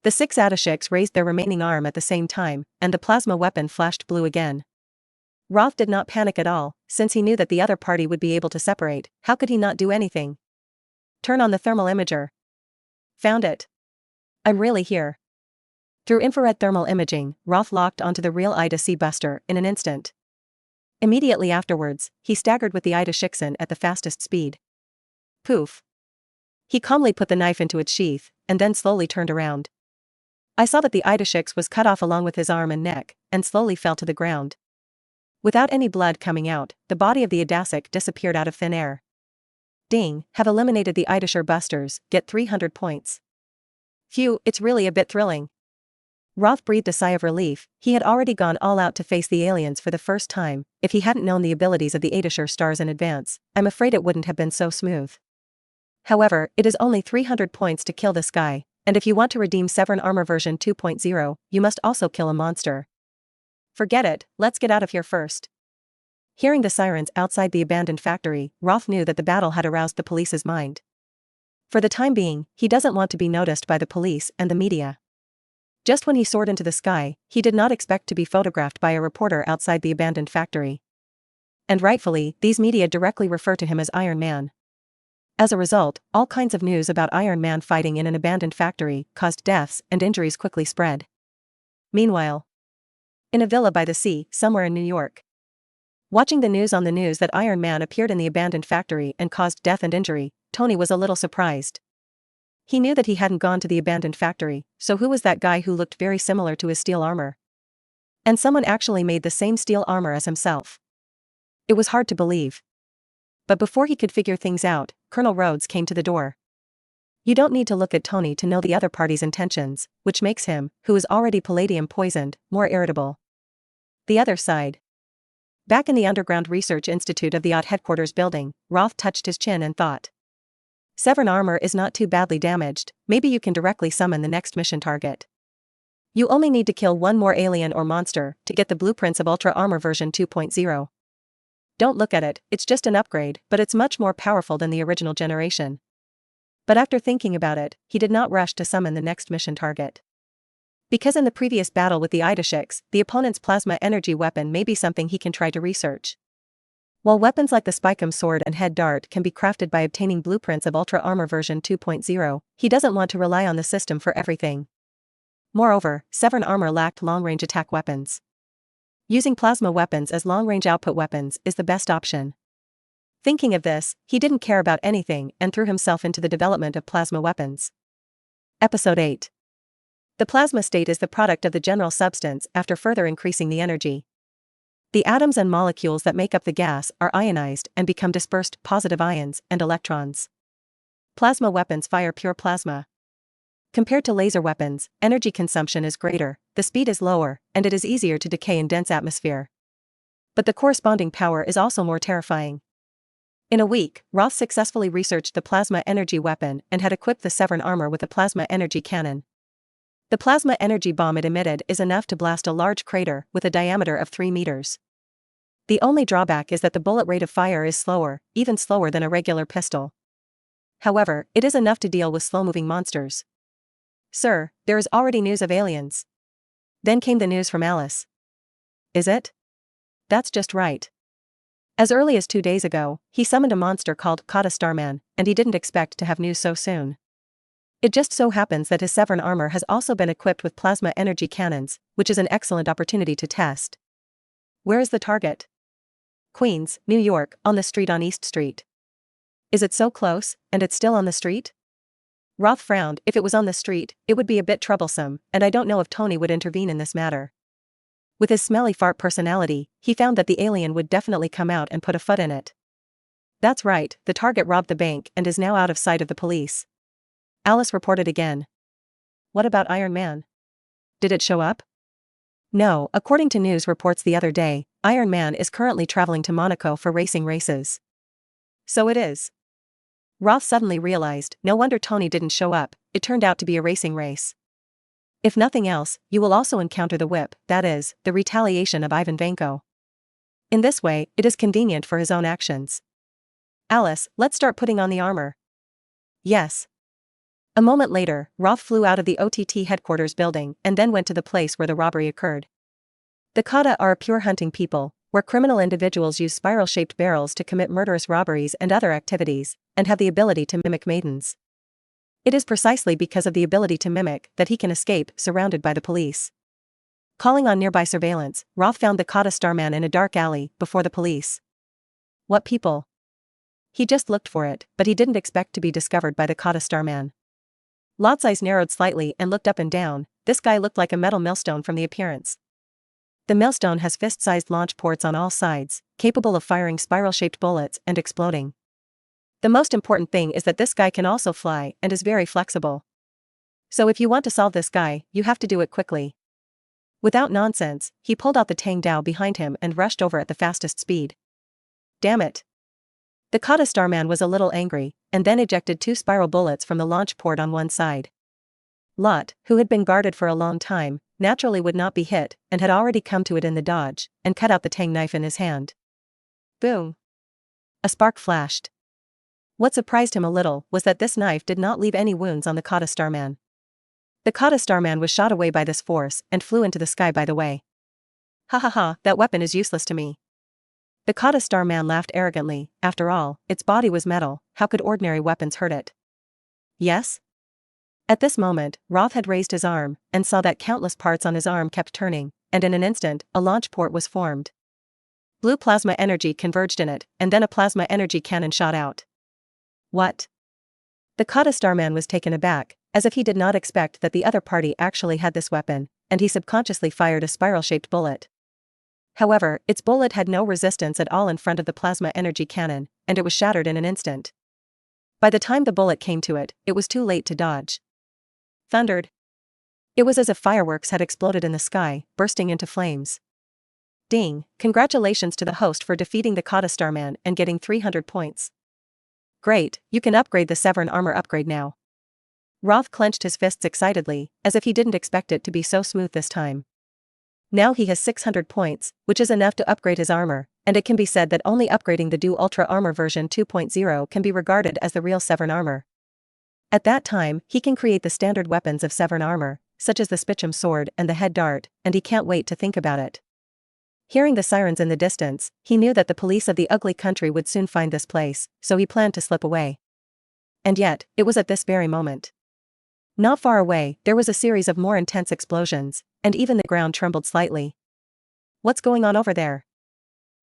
The 6 Ida-Shix raised their remaining arm at the same time, and the plasma weapon flashed blue again. Roth did not panic at all, since he knew that the other party would be able to separate. How could he not do anything? Turn on the thermal imager. Found it. I'm really here. Through infrared thermal imaging, Roth locked onto the real Ida-C Buster in an instant. Immediately afterwards, he staggered with the Ida-Shixin at the fastest speed. Poof. He calmly put the knife into its sheath, and then slowly turned around. I saw that the Ida-Shix was cut off along with his arm and neck, and slowly fell to the ground. Without any blood coming out, the body of the Idasic disappeared out of thin air. Ding, have eliminated the Ida-Busters, get 300 points. Phew, it's really a bit thrilling. Roth breathed a sigh of relief. He had already gone all out to face the aliens for the first time. If he hadn't known the abilities of the Adashur stars in advance, I'm afraid it wouldn't have been so smooth. However, it is only 300 points to kill this guy, and if you want to redeem Saiwen Armor version 2.0, you must also kill a monster. Forget it, let's get out of here first. Hearing the sirens outside the abandoned factory, Roth knew that the battle had aroused the police's mind. For the time being, he doesn't want to be noticed by the police and the media. Just when he soared into the sky, he did not expect to be photographed by a reporter outside the abandoned factory. And rightfully, these media directly refer to him as Iron Man. As a result, all kinds of news about Iron Man fighting in an abandoned factory caused deaths and injuries quickly spread. Meanwhile, in a villa by the sea, somewhere in New York. Watching the news on the news that Iron Man appeared in the abandoned factory and caused death and injury, Tony was a little surprised. He knew that he hadn't gone to the abandoned factory, so who was that guy who looked very similar to his steel armor? And someone actually made the same steel armor as himself. It was hard to believe. But before he could figure things out, Colonel Rhodes came to the door. You don't need to look at Tony to know the other party's intentions, which makes him, who is already palladium poisoned, more irritable. The other side. Back in the Underground Research Institute of the OT headquarters building, Roth touched his chin and thought. Saiwen Armor is not too badly damaged, maybe you can directly summon the next mission target. You only need to kill one more alien or monster to get the blueprints of Ultra Armor version 2.0. Don't look at it, it's just an upgrade, but it's much more powerful than the original generation. But after thinking about it, he did not rush to summon the next mission target. Because in the previous battle with the Ida-Shix, the opponent's plasma energy weapon may be something he can try to research. While weapons like the Spikum sword and head dart can be crafted by obtaining blueprints of Ultra Armor version 2.0, he doesn't want to rely on the system for everything. Moreover, Saiwen Armor lacked long-range attack weapons. Using plasma weapons as long-range output weapons is the best option. Thinking of this, he didn't care about anything and threw himself into the development of plasma weapons. Episode 8. The plasma state is the product of the general substance after further increasing the energy. The atoms and molecules that make up the gas are ionized and become dispersed positive ions and electrons. Plasma weapons fire pure plasma. Compared to laser weapons, energy consumption is greater, the speed is lower, and it is easier to decay in dense atmosphere. But the corresponding power is also more terrifying. In a week, Roth successfully researched the plasma energy weapon and had equipped the Saiwen Armor with a plasma energy cannon. The plasma energy bomb it emitted is enough to blast a large crater with a diameter of 3 meters. The only drawback is that the bullet rate of fire is slower, even slower than a regular pistol. However, it is enough to deal with slow-moving monsters. Sir, there is already news of aliens. Then came the news from Alice. Is it? That's just right. As early as 2 days ago, he summoned a monster called Kata Starman, and he didn't expect to have news so soon. It just so happens that his Saiwen Armor has also been equipped with plasma energy cannons, which is an excellent opportunity to test. Where is the target? Queens, New York, on the street on East Street. Is it so close, and it's still on the street? Roth frowned. If it was on the street, it would be a bit troublesome, and I don't know if Tony would intervene in this matter. With his smelly fart personality, he found that the alien would definitely come out and put a foot in it. That's right, the target robbed the bank and is now out of sight of the police. Alice reported again. What about Iron Man? Did it show up? No, according to news reports the other day, Iron Man is currently traveling to Monaco for racing races. So it is. Roth suddenly realized, no wonder Tony didn't show up, it turned out to be a racing race. If nothing else, you will also encounter the whip, that is, the retaliation of Ivan Vanko. In this way, it is convenient for his own actions. Alice, let's start putting on the armor. Yes. A moment later, Roth flew out of the OTT headquarters building and then went to the place where the robbery occurred. The Kata are a pure hunting people, where criminal individuals use spiral-shaped barrels to commit murderous robberies and other activities, and have the ability to mimic maidens. It is precisely because of the ability to mimic that he can escape, surrounded by the police. Calling on nearby surveillance, Roth found the Kata Starman in a dark alley, before the police. What people? He just looked for it, but he didn't expect to be discovered by the Kata Starman. Lot's eyes narrowed slightly and looked up and down. This guy looked like a metal millstone from the appearance. The millstone has fist-sized launch ports on all sides, capable of firing spiral-shaped bullets and exploding. The most important thing is that this guy can also fly and is very flexible. So if you want to solve this guy, you have to do it quickly. Without nonsense, he pulled out the Tang Dao behind him and rushed over at the fastest speed. Damn it. The Kata Starman was a little angry, and then ejected 2 spiral bullets from the launch port on one side. Lot, who had been guarded for a long time, naturally would not be hit, and had already come to it in the dodge, and cut out the Tang knife in his hand. Boom! A spark flashed. What surprised him a little was that this knife did not leave any wounds on the Kata Starman. The Kata Starman was shot away by this force and flew into the sky by the way. Ha ha ha, that weapon is useless to me. The Kata Starman laughed arrogantly. After all, its body was metal, how could ordinary weapons hurt it? Yes? At this moment, Roth had raised his arm, and saw that countless parts on his arm kept turning, and in an instant, a launch port was formed. Blue plasma energy converged in it, and then a plasma energy cannon shot out. What? The Kata Starman was taken aback, as if he did not expect that the other party actually had this weapon, and he subconsciously fired a spiral-shaped bullet. However, its bullet had no resistance at all in front of the plasma energy cannon, and it was shattered in an instant. By the time the bullet came to it, it was too late to dodge. Thundered. It was as if fireworks had exploded in the sky, bursting into flames. Ding, congratulations to the host for defeating the Kata Starman and getting 300 points. Great, you can upgrade the Saiwen Armor upgrade now. Roth clenched his fists excitedly, as if he didn't expect it to be so smooth this time. Now he has 600 points, which is enough to upgrade his armor, and it can be said that only upgrading the Du Ultra Armor version 2.0 can be regarded as the real Saiwen Armor. At that time, he can create the standard weapons of Saiwen Armor, such as the Spichum sword and the head dart, and he can't wait to think about it. Hearing the sirens in the distance, he knew that the police of the ugly country would soon find this place, so he planned to slip away. And yet, it was at this very moment. Not far away, there was a series of more intense explosions, and even the ground trembled slightly. What's going on over there?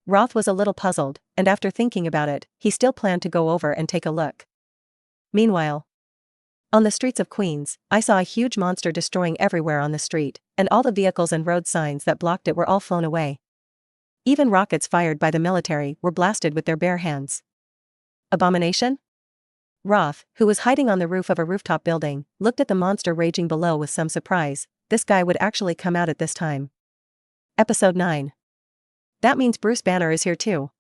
Roth was a little puzzled, and after thinking about it, he still planned to go over and take a look. Meanwhile, on the streets of Queens, I saw a huge monster destroying everywhere on the street, and all the vehicles and road signs that blocked it were all flown away. Even rockets fired by the military were blasted with their bare hands. Abomination? Roth, who was hiding on the roof of a rooftop building, looked at the monster raging below with some surprise. This guy would actually come out at this time. Episode 9. That means Bruce Banner is here too.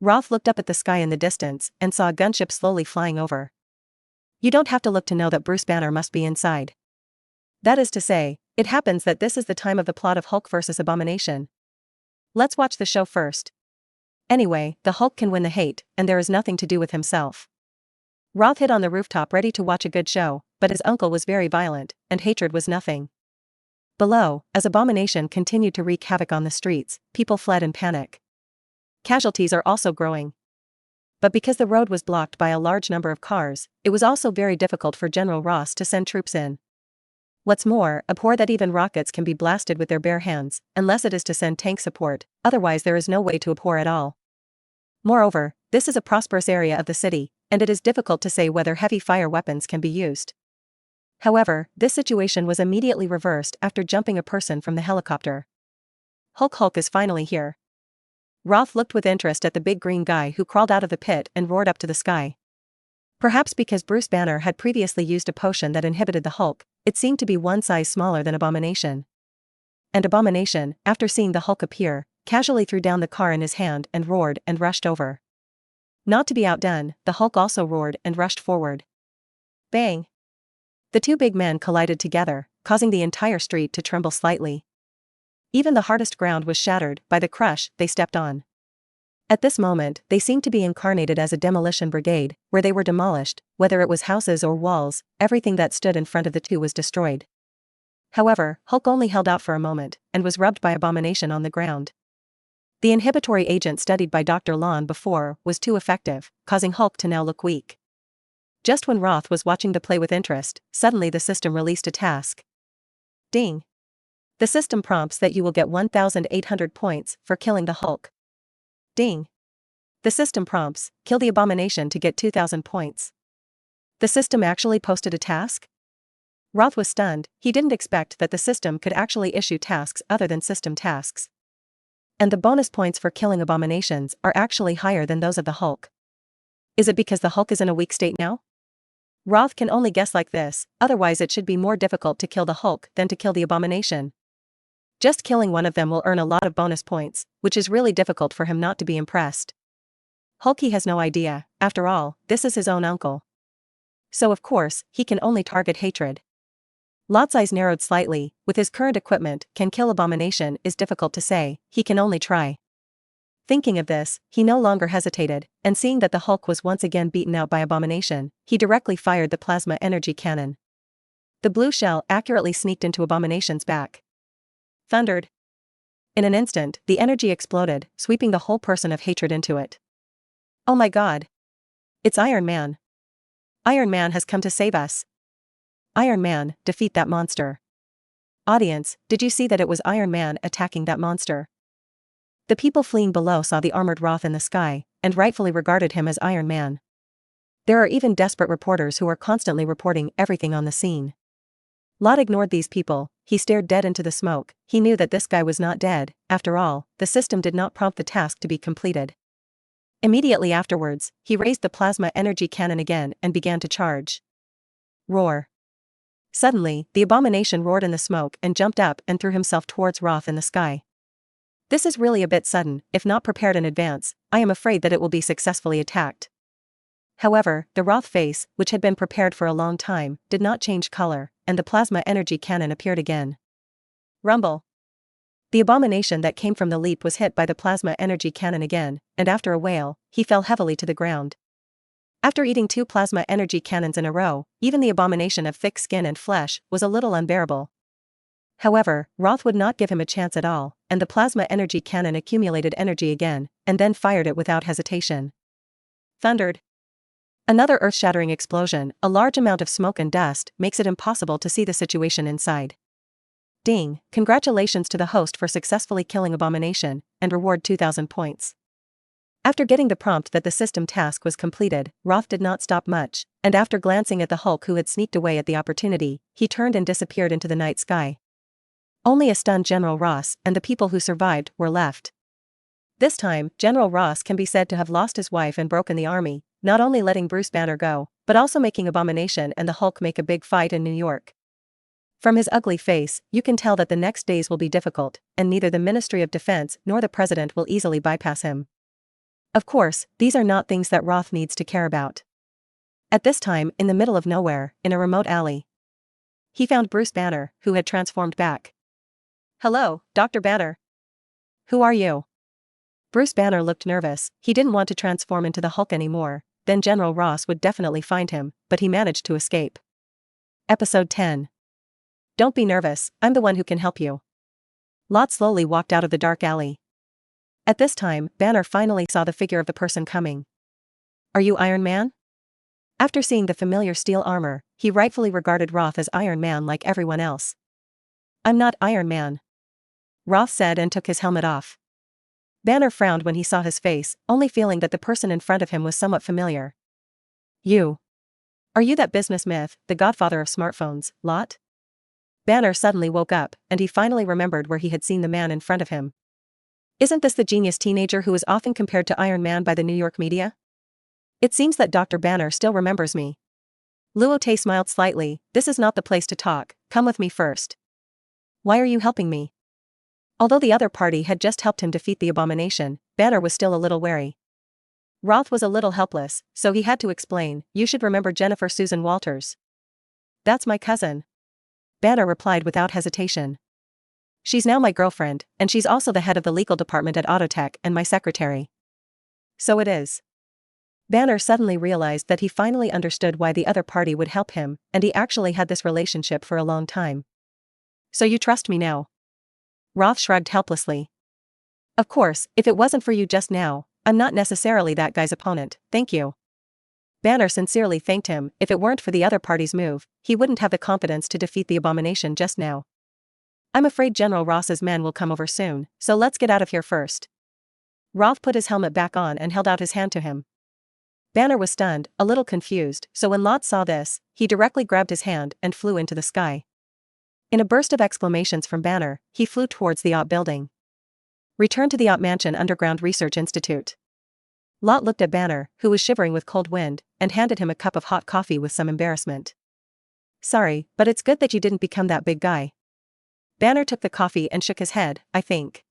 Roth looked up at the sky in the distance and saw a gunship slowly flying over. You don't have to look to know that Bruce Banner must be inside. That is to say, it happens that this is the time of the plot of Hulk vs. Abomination. Let's watch the show first. Anyway, the Hulk can win the hate, and there is nothing to do with himself. Roth hid on the rooftop ready to watch a good show, but his uncle was very violent, and hatred was nothing. Below, as Abomination continued to wreak havoc on the streets, people fled in panic. Casualties are also growing. But because the road was blocked by a large number of cars, it was also very difficult for General Ross to send troops in. What's more, abhor that even rockets can be blasted with their bare hands, unless it is to send tank support, otherwise there is no way to abhor at all. Moreover, this is a prosperous area of the city, and it is difficult to say whether heavy fire weapons can be used. However, this situation was immediately reversed after jumping a person from the helicopter. Hulk is finally here. Roth looked with interest at the big green guy who crawled out of the pit and roared up to the sky. Perhaps because Bruce Banner had previously used a potion that inhibited the Hulk, It seemed to be one size smaller than Abomination. And Abomination, after seeing the Hulk appear, casually threw down the car in his hand and roared and rushed over. Not to be outdone, the Hulk also roared and rushed forward. Bang! The two big men collided together, causing the entire street to tremble slightly. Even the hardest ground was shattered by the crush they stepped on. At this moment, they seemed to be incarnated as a demolition brigade, where they were demolished, whether it was houses or walls, everything that stood in front of the two was destroyed. However, Hulk only held out for a moment, and was rubbed by Abomination on the ground. The inhibitory agent studied by Dr. Lon before was too effective, causing Hulk to now look weak. Just when Roth was watching the play with interest, suddenly the system released a task. Ding! The system prompts that you will get 1,800 points for killing the Hulk. Ding! The system prompts, kill the Abomination to get 2,000 points. The system actually posted a task? Roth was stunned. He didn't expect that the system could actually issue tasks other than system tasks. And the bonus points for killing abominations are actually higher than those of the Hulk. Is it because the Hulk is in a weak state now? Roth can only guess like this, otherwise it should be more difficult to kill the Hulk than to kill the Abomination. Just killing one of them will earn a lot of bonus points, which is really difficult for him not to be impressed. Hulky has no idea, after all, this is his own uncle. So of course, he can only target hatred. Lot's eyes narrowed slightly. With his current equipment, can kill Abomination is difficult to say, he can only try. Thinking of this, he no longer hesitated, and seeing that the Hulk was once again beaten out by Abomination, he directly fired the plasma energy cannon. The blue shell accurately sneaked into Abomination's back. Thundered. In an instant, the energy exploded, sweeping the whole person of hatred into it. Oh my god! It's Iron Man! Iron Man has come to save us! Iron Man, defeat that monster. Audience, did you see that it was Iron Man attacking that monster? The people fleeing below saw the armored Roth in the sky, and rightfully regarded him as Iron Man. There are even desperate reporters who are constantly reporting everything on the scene. Lot ignored these people. He stared dead into the smoke. He knew that this guy was not dead. After all, the system did not prompt the task to be completed. Immediately afterwards, he raised the plasma energy cannon again and began to charge. Roar. Suddenly, the Abomination roared in the smoke and jumped up and threw himself towards Roth in the sky. This is really a bit sudden. If not prepared in advance, I am afraid that it will be successfully attacked. However, the Roth face, which had been prepared for a long time, did not change color, and the plasma energy cannon appeared again. Rumble. The Abomination that came from the leap was hit by the plasma energy cannon again, and after a wail, he fell heavily to the ground. After eating 2 plasma energy cannons in a row, even the Abomination of thick skin and flesh was a little unbearable. However, Roth would not give him a chance at all, and the plasma energy cannon accumulated energy again, and then fired it without hesitation. Thundered. Another earth-shattering explosion, a large amount of smoke and dust, makes it impossible to see the situation inside. Ding, congratulations to the host for successfully killing Abomination, and reward 2,000 points. After getting the prompt that the system task was completed, Roth did not stop much, and after glancing at the Hulk who had sneaked away at the opportunity, he turned and disappeared into the night sky. Only a stunned General Ross and the people who survived were left. This time, General Ross can be said to have lost his wife and broken the army, not only letting Bruce Banner go, but also making Abomination and the Hulk make a big fight in New York. From his ugly face, you can tell that the next days will be difficult, and neither the Ministry of Defense nor the President will easily bypass him. Of course, these are not things that Roth needs to care about. At this time, in the middle of nowhere, in a remote alley, he found Bruce Banner, who had transformed back. Hello, Dr. Banner. Who are you? Bruce Banner looked nervous. He didn't want to transform into the Hulk anymore, then General Ross would definitely find him, but he managed to escape. Episode 10. Don't be nervous, I'm the one who can help you. Lot slowly walked out of the dark alley. At this time, Banner finally saw the figure of the person coming. Are you Iron Man? After seeing the familiar steel armor, he rightfully regarded Roth as Iron Man like everyone else. I'm not Iron Man, Roth said and took his helmet off. Banner frowned when he saw his face, only feeling that the person in front of him was somewhat familiar. You. Are you that business myth, the godfather of smartphones, Lot? Banner suddenly woke up, and he finally remembered where he had seen the man in front of him. Isn't this the genius teenager who is often compared to Iron Man by the New York media? It seems that Dr. Banner still remembers me. Luote smiled slightly. This is not the place to talk, come with me first. Why are you helping me? Although the other party had just helped him defeat the abomination, Banner was still a little wary. Roth was a little helpless, so he had to explain, you should remember Jennifer Susan Walters. That's my cousin. Banner replied without hesitation. She's now my girlfriend, and she's also the head of the legal department at Autotech and my secretary. So it is. Banner suddenly realized that he finally understood why the other party would help him, and he actually had this relationship for a long time. So you trust me now? Roth shrugged helplessly. Of course, if it wasn't for you just now, I'm not necessarily that guy's opponent, thank you. Banner sincerely thanked him. If it weren't for the other party's move, he wouldn't have the confidence to defeat the abomination just now. I'm afraid General Ross's men will come over soon, so let's get out of here first. Roth put his helmet back on and held out his hand to him. Banner was stunned, a little confused, so when Lot saw this, he directly grabbed his hand and flew into the sky. In a burst of exclamations from Banner, he flew towards the Ott building. Return to the Ott Mansion Underground Research Institute. Lot looked at Banner, who was shivering with cold wind, and handed him a cup of hot coffee with some embarrassment. Sorry, but it's good that you didn't become that big guy. Banner took the coffee and shook his head. I think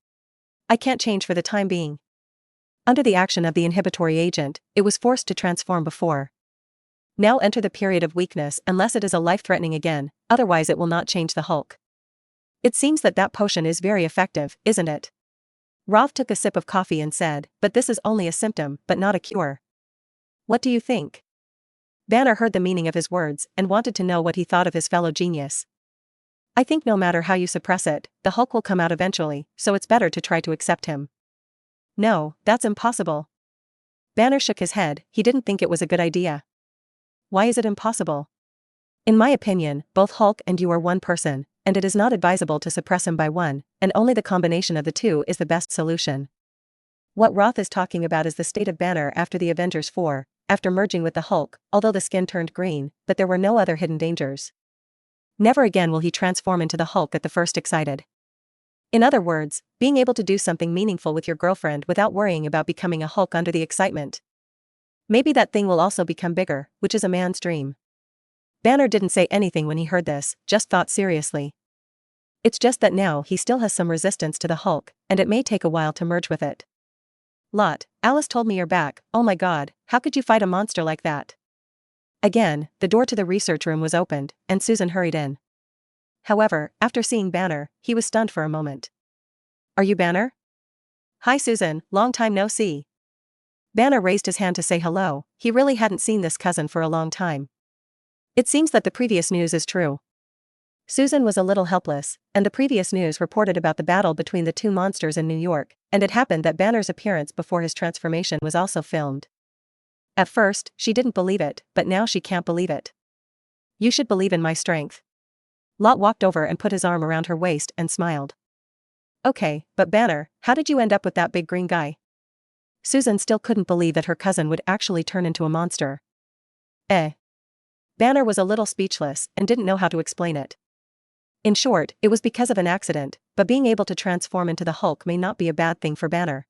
I can't change for the time being. Under the action of the inhibitory agent, it was forced to transform before. Now enter the period of weakness unless it is a life-threatening again, otherwise it will not change the Hulk. It seems that potion is very effective, isn't it? Roth took a sip of coffee and said, but this is only a symptom, but not a cure. What do you think? Banner heard the meaning of his words and wanted to know what he thought of his fellow genius. I think no matter how you suppress it, the Hulk will come out eventually, so it's better to try to accept him. No, that's impossible. Banner shook his head, he didn't think it was a good idea. Why is it impossible? In my opinion, both Hulk and you are one person, and it is not advisable to suppress him by one, and only the combination of the two is the best solution. What Roth is talking about is the state of Banner after the Avengers 4, after merging with the Hulk, although the skin turned green, but there were no other hidden dangers. Never again will he transform into the Hulk at the first excited. In other words, being able to do something meaningful with your girlfriend without worrying about becoming a Hulk under the excitement. Maybe that thing will also become bigger, which is a man's dream. Banner didn't say anything when he heard this, just thought seriously. It's just that now he still has some resistance to the Hulk, and it may take a while to merge with it. Lot, Alice told me you're back. Oh my god, how could you fight a monster like that? Again, the door to the research room was opened, and Susan hurried in. However, after seeing Banner, he was stunned for a moment. Are you Banner? Hi Susan, long time no see. Banner raised his hand to say hello, he really hadn't seen this cousin for a long time. It seems that the previous news is true. Susan was a little helpless, and the previous news reported about the battle between the two monsters in New York, and it happened that Banner's appearance before his transformation was also filmed. At first, she didn't believe it, but now she can't believe it. You should believe in my strength. Lot walked over and put his arm around her waist and smiled. Okay, but Banner, how did you end up with that big green guy? Susan still couldn't believe that her cousin would actually turn into a monster. Banner was a little speechless and didn't know how to explain it. In short, it was because of an accident, but being able to transform into the Hulk may not be a bad thing for Banner.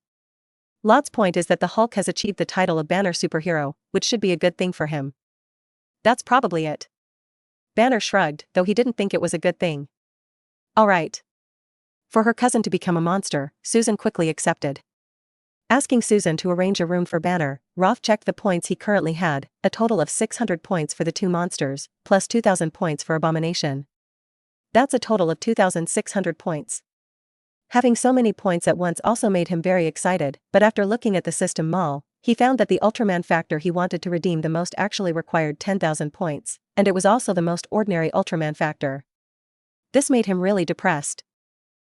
Lot's point is that the Hulk has achieved the title of Banner superhero, which should be a good thing for him. That's probably it. Banner shrugged, though he didn't think it was a good thing. Alright. For her cousin to become a monster, Susan quickly accepted. Asking Susan to arrange a room for Banner, Roth checked the points he currently had, a total of 600 points for the two monsters, plus 2,000 points for Abomination. That's a total of 2,600 points. Having so many points at once also made him very excited, but after looking at the system mall, he found that the Ultraman factor he wanted to redeem the most actually required 10,000 points, and it was also the most ordinary Ultraman factor. This made him really depressed.